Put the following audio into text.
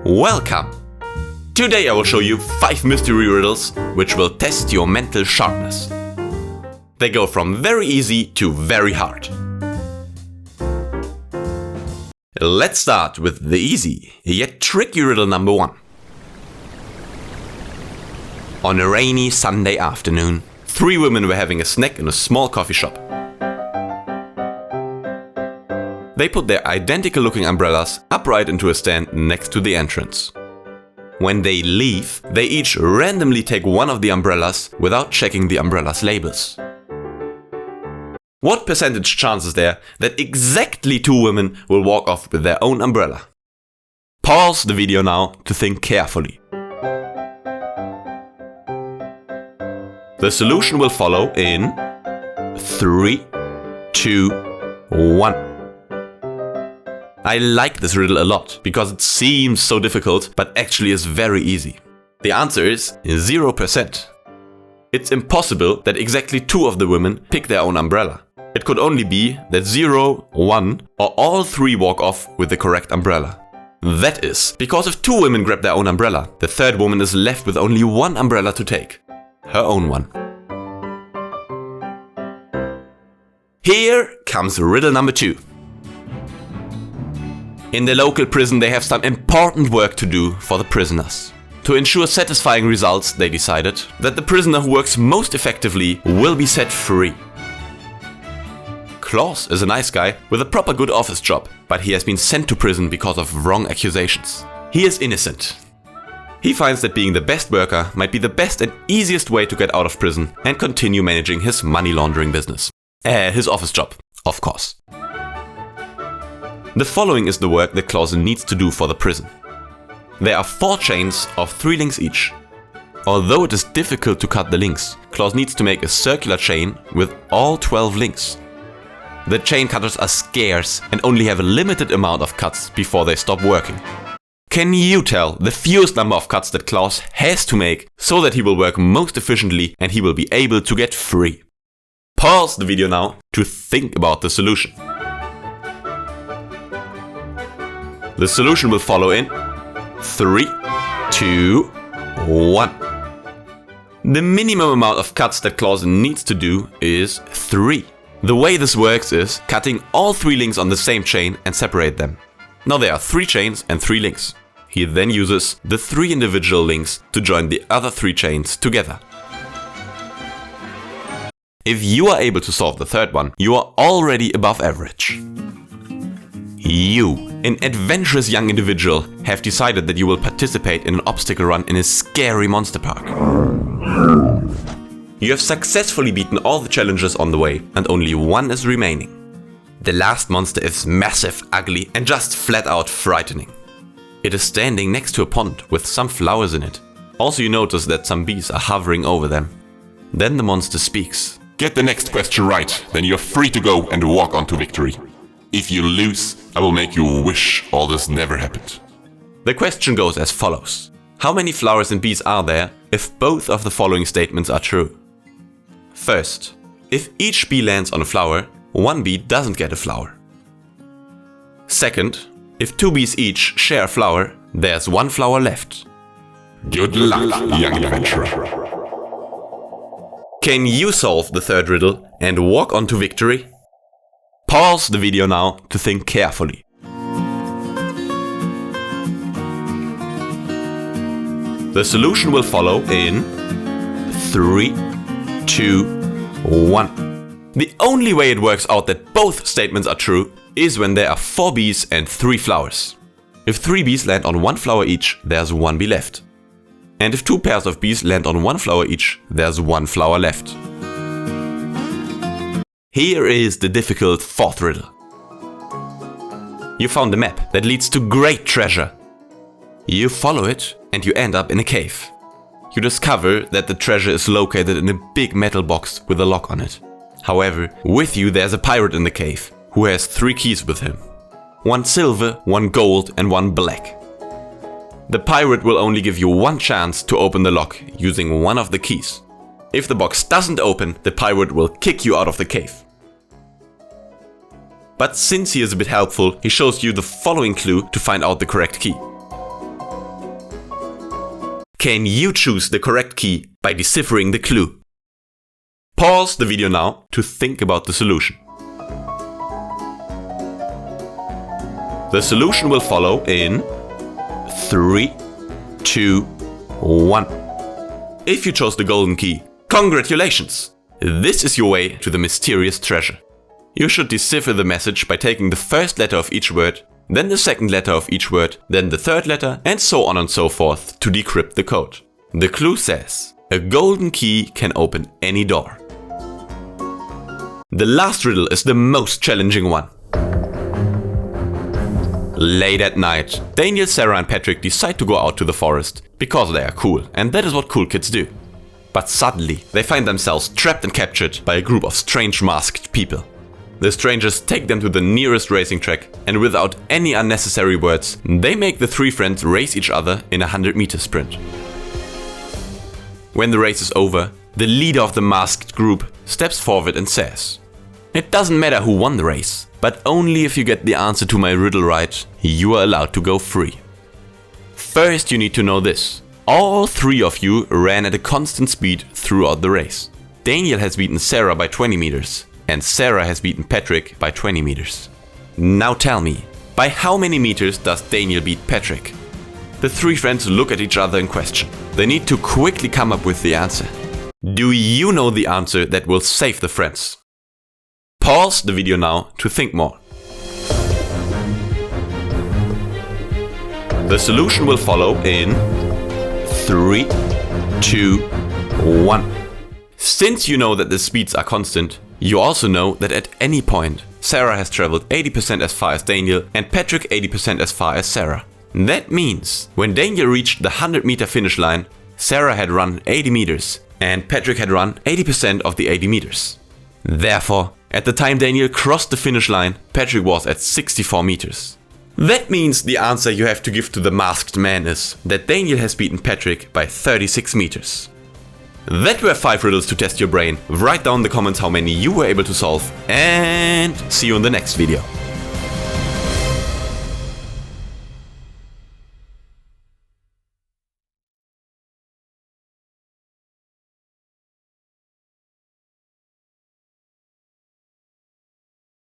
Welcome! Today I will show you 5 mystery riddles which will test your mental sharpness. They go from very easy to very hard. Let's start with the easy, yet tricky riddle number 1. On a rainy Sunday afternoon, 3 women were having a snack in a small coffee shop. They put their identical looking umbrellas upright into a stand next to the entrance. When they leave, they each randomly take one of the umbrellas without checking the umbrella's labels. What percentage chance is there that exactly 2 women will walk off with their own umbrella? Pause the video now to think carefully. The solution will follow in 3, 2, 1. I like this riddle a lot because it seems so difficult but actually is very easy. The answer is 0%. It's impossible that exactly 2 of the women pick their own umbrella. It could only be that 0, 1 or all 3 walk off with the correct umbrella. That is because if 2 women grab their own umbrella, the third woman is left with only one umbrella to take. Her own one. Here comes riddle number 2. In the local prison they have some important work to do for the prisoners. To ensure satisfying results, they decided that the prisoner who works most effectively will be set free. Klaus is a nice guy with a proper good office job, but he has been sent to prison because of wrong accusations. He is innocent. He finds that being the best worker might be the best and easiest way to get out of prison and continue managing his money laundering business. His office job, of course. The following is the work that Klaus needs to do for the prison. There are 4 chains of 3 links each. Although it is difficult to cut the links, Klaus needs to make a circular chain with all 12 links. The chain cutters are scarce and only have a limited amount of cuts before they stop working. Can you tell the fewest number of cuts that Klaus has to make so that he will work most efficiently and he will be able to get free? Pause the video now to think about the solution. The solution will follow in 3, 2, 1. The minimum amount of cuts that Klaus needs to do is 3. The way this works is cutting all 3 links on the same chain and separate them. Now there are 3 chains and 3 links. He then uses the 3 individual links to join the other 3 chains together. If you are able to solve the third one, you are already above average. You, an adventurous young individual, have decided that you will participate in an obstacle run in a scary monster park. You have successfully beaten all the challenges on the way and only one is remaining. The last monster is massive, ugly and just flat out frightening. It is standing next to a pond with some flowers in it. Also you notice that some bees are hovering over them. Then the monster speaks. Get the next question right, then you're free to go and walk on to victory. If you lose, I will make you wish all this never happened. The question goes as follows. How many flowers and bees are there if both of the following statements are true? First, if each bee lands on a flower, one bee doesn't get a flower. Second, if 2 bees each share a flower, there's 1 flower left. Good luck, young adventurer. Can you solve the third riddle and walk on to victory? Pause the video now to think carefully. The solution will follow in 3, 2, 1. The only way it works out that both statements are true is when there are 4 bees and 3 flowers. If 3 bees land on 1 flower each, there's 1 bee left. And if 2 pairs of bees land on 1 flower each, there's 1 flower left. Here is the difficult 4th riddle. You found a map that leads to great treasure. You follow it and you end up in a cave. You discover that the treasure is located in a big metal box with a lock on it. However, with you there's a pirate in the cave who has 3 keys with him. 1 silver, 1 gold and 1 black. The pirate will only give you 1 chance to open the lock using 1 of the keys. If the box doesn't open, the pirate will kick you out of the cave. But since he is a bit helpful, he shows you the following clue to find out the correct key. Can you choose the correct key by deciphering the clue? Pause the video now to think about the solution. The solution will follow in 3, 2, 1. If you chose the golden key, congratulations! This is your way to the mysterious treasure. You should decipher the message by taking the first letter of each word, then the second letter of each word, then the third letter, and so on and so forth to decrypt the code. The clue says, a golden key can open any door. The last riddle is the most challenging one. Late at night, Daniel, Sarah and Patrick decide to go out to the forest because they are cool, and that is what cool kids do. But suddenly, they find themselves trapped and captured by a group of strange masked people. The strangers take them to the nearest racing track, and without any unnecessary words, they make the three friends race each other in a 100-meter sprint. When the race is over, the leader of the masked group steps forward and says, "It doesn't matter who won the race, but only if you get the answer to my riddle right, you are allowed to go free." First, you need to know this. All three of you ran at a constant speed throughout the race. Daniel has beaten Sarah by 20 meters, and Sarah has beaten Patrick by 20 meters. Now tell me, by how many meters does Daniel beat Patrick? The three friends look at each other in question. They need to quickly come up with the answer. Do you know the answer that will save the friends? Pause the video now to think more. The solution will follow in 3, 2, 1. Since you know that the speeds are constant, you also know that at any point, Sarah has traveled 80% as far as Daniel and Patrick 80% as far as Sarah. That means when Daniel reached the 100-meter finish line, Sarah had run 80 meters and Patrick had run 80% of the 80 meters. Therefore, at the time Daniel crossed the finish line, Patrick was at 64 meters. That means the answer you have to give to the masked man is that Daniel has beaten Patrick by 36 meters. That were 5 riddles to test your brain. Write down in the comments how many you were able to solve, and see you in the next video.